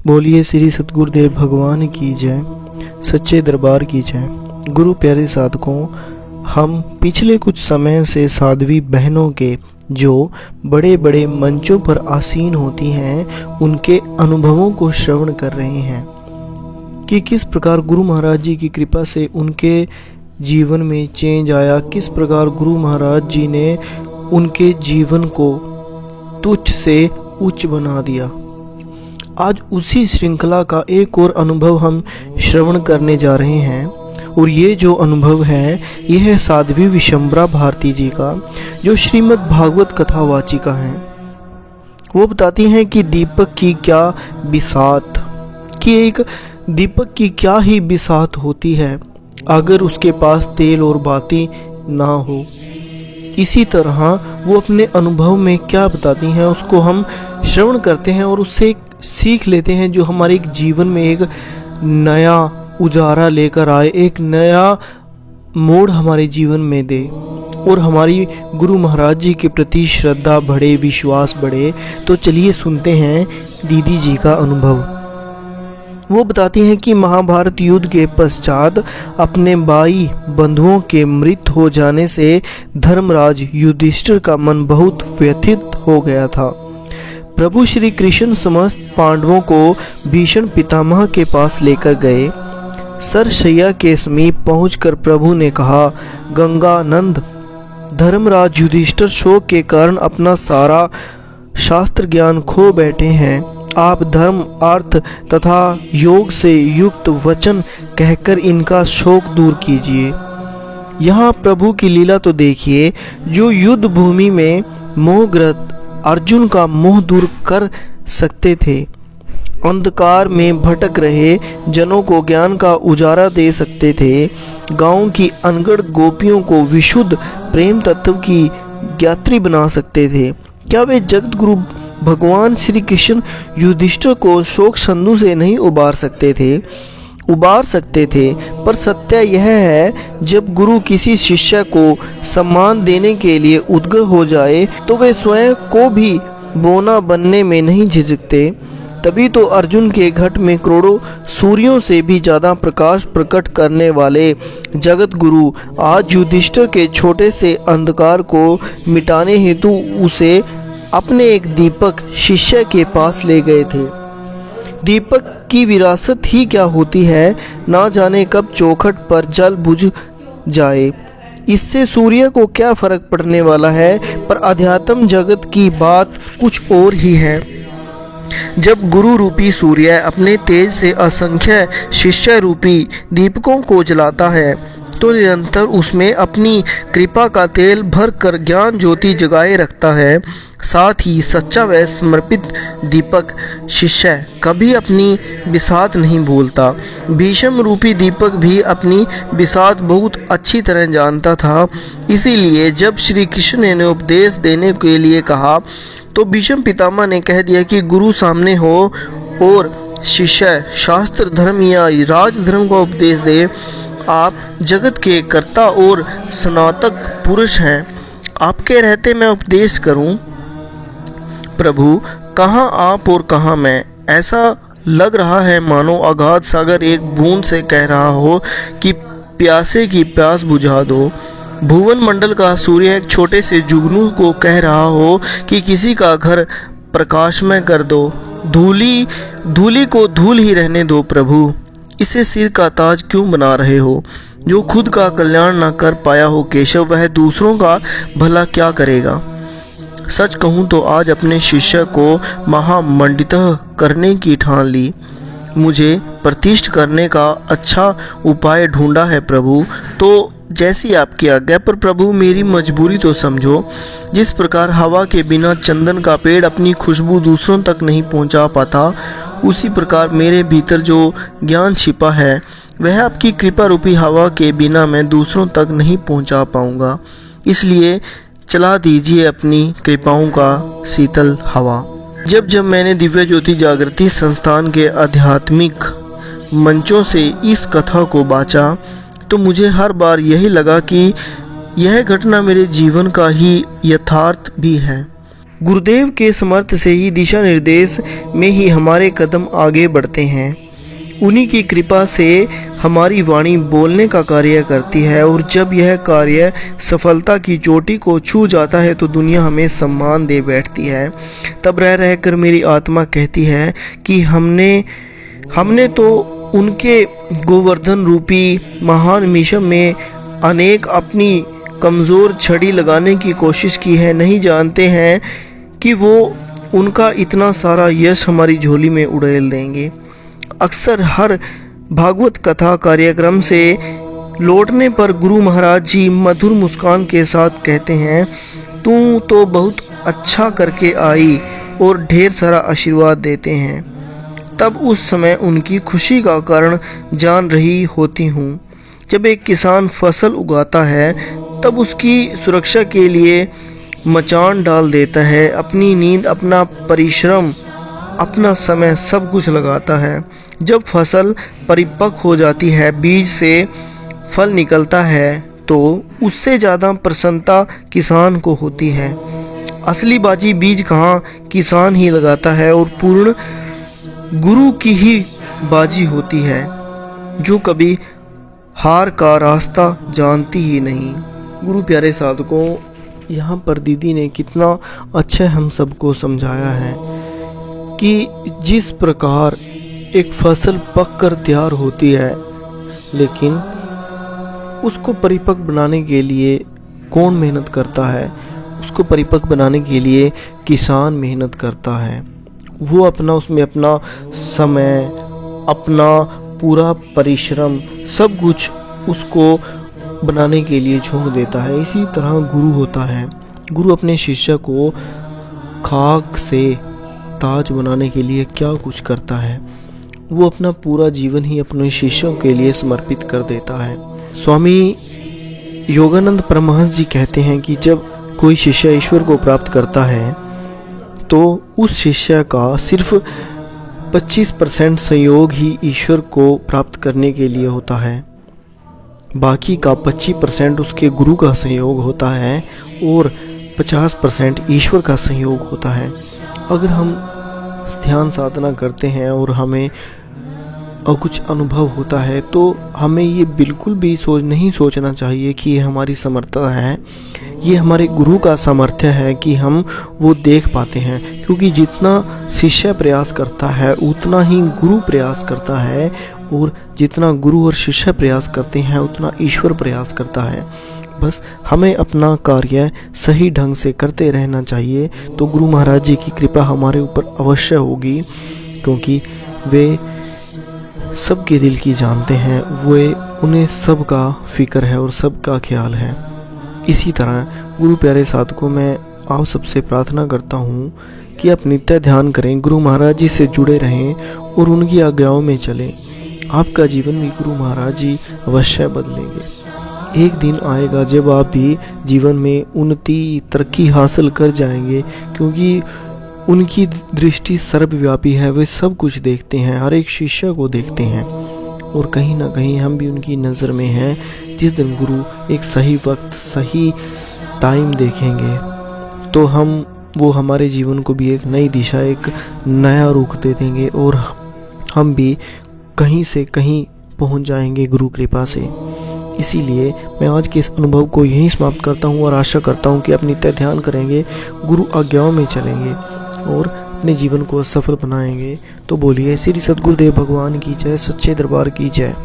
बोलिए श्री सतगुरुदेव भगवान की जय, सच्चे दरबार की जय। गुरु प्यारे साधकों, हम पिछले कुछ समय से साध्वी बहनों के जो बड़े बड़े मंचों पर आसीन होती हैं उनके अनुभवों को श्रवण कर रहे हैं कि किस प्रकार गुरु महाराज जी की कृपा से उनके जीवन में चेंज आया, किस प्रकार गुरु महाराज जी ने उनके जीवन को तुच्छ से उच्च बना दिया। आज उसी श्रृंखला का एक और अनुभव हम श्रवण करने जा रहे हैं और ये जो अनुभव है यह है साध्वी विशंबरा भारती जी का, जो श्रीमद् भागवत कथा वाचिका हैं। वो बताती हैं कि दीपक की क्या बिसात, कि एक दीपक की क्या ही बिसात होती है अगर उसके पास तेल और बाती ना हो। इसी तरह वो अपने अनुभव में क्या बताती हैं उसको हम श्रवण करते हैं और उससे सीख लेते हैं जो हमारे जीवन में एक नया उजारा लेकर आए, एक नया मोड़ हमारे जीवन में दे और हमारी गुरु महाराज जी के प्रति श्रद्धा बढ़े, विश्वास बढ़े। तो चलिए सुनते हैं दीदी जी का अनुभव। वो बताती हैं कि महाभारत युद्ध के पश्चात अपने भाई बंधुओं के मृत हो जाने से धर्मराज युधिष्ठिर का मन बहुत व्यथित हो गया था। प्रभु श्री कृष्ण समस्त पांडवों को भीषण पितामह के पास लेकर गए। सरशैया के समीप पहुंचकर प्रभु ने कहा, गंगानंद, धर्मराज युधिष्ठिर शोक के कारण अपना सारा शास्त्र ज्ञान खो बैठे हैं। आप धर्म, अर्थ तथा योग से युक्त वचन कहकर इनका शोक दूर कीजिए। यहाँ प्रभु की लीला तो देखिए, जो युद्ध भूमि में मोहग्रस्त अर्जुन का मोह दूर कर सकते थे, अंधकार में भटक रहे जनों को ज्ञान का उजारा दे सकते थे, गांव की अनगढ़ गोपियों को विशुद्ध प्रेम तत्व की ज्ञात्री बना सकते थे, क्या वे जगत गुरु भगवान श्री कृष्ण युधिष्ठिर को शोक संधु से नहीं उबार सकते थे? पर सत्य यह है, जब गुरु किसी शिष्य को सम्मान देने के लिए उद्ग्र हो जाए तो वे स्वयं को भी बोना बनने में नहीं झिझकते। तभी तो अर्जुन के घट में करोड़ों सूर्यों से भी ज्यादा प्रकाश प्रकट करने वाले जगत गुरु आज युधिष्ठिर के छोटे से अंधकार को मिटाने हेतु उसे अपने एक दीपक शिष्य के पास ले गए थे। दीपक की विरासत ही क्या होती है, ना जाने कब चौखट पर जल बुझ जाए, इससे सूर्य को क्या फर्क पड़ने वाला है। पर अध्यात्म जगत की बात कुछ और ही है। जब गुरु रूपी सूर्य अपने तेज से असंख्य शिष्य रूपी दीपकों को जलाता है तो निरंतर उसमें अपनी कृपा का तेल भर कर ज्ञान ज्योति जगाए रखता है। साथ ही सच्चा व समर्पित दीपक शिष्य कभी अपनी बिसात नहीं भूलता। भीष्म रूपी दीपक भी अपनी बिसात बहुत अच्छी तरह जानता था। इसीलिए जब श्री कृष्ण ने उपदेश देने के लिए कहा तो भीष्म पितामह ने कह दिया कि गुरु सामने हो और शिष्य शास्त्र धर्म या राजधर्म का उपदेश दे। आप जगत के कर्ता और स्नातक पुरुष हैं, आपके रहते मैं उपदेश करूं। प्रभु, कहाँ आप और कहाँ मैं? ऐसा लग रहा है मानो अगाध सागर एक बूंद से कह रहा हो कि प्यासे की प्यास बुझा दो। भुवन मंडल का सूर्य एक छोटे से जुगनू को कह रहा हो कि किसी का घर प्रकाशमय कर दो। धूली को धूल ही रहने दो प्रभु, इसे सिर का ताज क्यों बना रहे हो? जो खुद का कल्याण ना कर पाया हो केशव, वह दूसरों का भला क्या करेगा? सच कहूँ तो आज अपने शिष्य को महामंडितः करने की ठान ली। मुझे प्रतिष्ठित करने का अच्छा उपाय ढूंढा है प्रभु, तो जैसी आपकी आज्ञा। पर प्रभु, मेरी मजबूरी तो समझो। जिस प्रकार हवा के बिना चंदन का पेड़ अपनी खुशबू दूसरों तक नहीं पहुंचा पाता, उसी प्रकार मेरे भीतर जो ज्ञान छिपा है वह आपकी कृपा रूपी हवा के बिना मैं दूसरों तक नहीं पहुंचा पाऊंगा। इसलिए चला दीजिए अपनी कृपाओं का शीतल हवा। जब मैंने दिव्य ज्योति जागृति संस्थान के आध्यात्मिक मंचों से इस कथा को बांचा तो मुझे हर बार यही लगा कि यह घटना मेरे जीवन का ही यथार्थ भी है। गुरुदेव के समर्थ से ही दिशा निर्देश में ही हमारे कदम आगे बढ़ते हैं। उन्हीं की कृपा से हमारी वाणी बोलने का कार्य करती है और जब यह कार्य सफलता की चोटी को छू जाता है तो दुनिया हमें सम्मान दे बैठती है। तब रह रहकर मेरी आत्मा कहती है कि हमने तो उनके गोवर्धन रूपी महान मिशन में अनेक अपनी कमज़ोर छड़ी लगाने की कोशिश की है, नहीं जानते हैं कि वो उनका इतना सारा यश हमारी झोली में उड़ेल देंगे। अक्सर हर भागवत कथा कार्यक्रम से लौटने पर गुरु महाराज जी मधुर मुस्कान के साथ कहते हैं, तू तो बहुत अच्छा करके आई, और ढेर सारा आशीर्वाद देते हैं। तब उस समय उनकी खुशी का कारण जान रही होती हूँ। जब एक किसान फसल उगाता है तब उसकी सुरक्षा के लिए मचान डाल देता है, अपनी नींद, अपना परिश्रम, अपना समय सब कुछ लगाता है। जब फसल परिपक्व हो जाती है, बीज से फल निकलता है, तो उससे ज़्यादा प्रसन्नता किसान को होती है। असली बाजी बीज कहाँ, किसान ही लगाता है, और पूर्ण गुरु की ही बाजी होती है, जो कभी हार का रास्ता जानती ही नहीं। गुरु प्यारे साधकों, यहाँ पर दीदी ने कितना अच्छा हम सबको समझाया है कि जिस प्रकार एक फसल पककर तैयार होती है, लेकिन उसको परिपक्व बनाने के लिए कौन मेहनत करता है? उसको परिपक्व बनाने के लिए किसान मेहनत करता है। वो उसमें अपना समय, अपना पूरा परिश्रम, सब कुछ उसको बनाने के लिए झोंक देता है। इसी तरह गुरु होता है। गुरु अपने शिष्य को खाक से ताज बनाने के लिए क्या कुछ करता है। वो अपना पूरा जीवन ही अपने शिष्यों के लिए समर्पित कर देता है। स्वामी योगानंद परमहंस जी कहते हैं कि जब कोई शिष्य ईश्वर को प्राप्त करता है तो उस शिष्य का सिर्फ 25% संयोग ही ईश्वर को प्राप्त करने के लिए होता है। बाकी का 25% उसके गुरु का संयोग होता है और 50% ईश्वर का संयोग होता है। अगर हम ध्यान साधना करते हैं और हमें कुछ अनुभव होता है तो हमें ये बिल्कुल भी नहीं सोचना चाहिए कि ये हमारी समर्थता है, ये हमारे गुरु का सामर्थ्य है कि हम वो देख पाते हैं। क्योंकि जितना शिष्य प्रयास करता है उतना ही गुरु प्रयास करता है, और जितना गुरु और शिष्य प्रयास करते हैं उतना ईश्वर प्रयास करता है। बस हमें अपना कार्य सही ढंग से करते रहना चाहिए, तो गुरु महाराज जी की कृपा हमारे ऊपर अवश्य होगी, क्योंकि वे सबके दिल की जानते हैं। वे उन्हें सबका फिक्र है और सबका ख्याल है। इसी तरह गुरु प्यारे साधकों, मैं आप सबसे प्रार्थना करता हूँ कि आप नित्य ध्यान करें, गुरु महाराज जी से जुड़े रहें और उनकी आज्ञाओं में चलें। आपका जीवन भी गुरु महाराज जी अवश्य बदलेंगे। एक दिन आएगा जब आप भी जीवन में उन्नति, तरक्की हासिल कर जाएंगे, क्योंकि उनकी दृष्टि सर्वव्यापी है। वे सब कुछ देखते हैं, हर एक शिष्य को देखते हैं, और कहीं ना कहीं हम भी उनकी नज़र में हैं। जिस दिन गुरु एक सही वक्त, सही टाइम देखेंगे तो वो हमारे जीवन को भी एक नई दिशा, एक नया रुख दे देंगे, और हम भी कहीं से कहीं पहुंच जाएंगे गुरु कृपा से। इसीलिए मैं आज के इस अनुभव को यहीं समाप्त करता हूं और आशा करता हूं कि आप नित्य ध्यान करेंगे, गुरु आज्ञाओं में चलेंगे और अपने जीवन को सफल बनाएंगे। तो बोलिए श्री सद्गुरुदेव भगवान की जय, सच्चे दरबार की जय।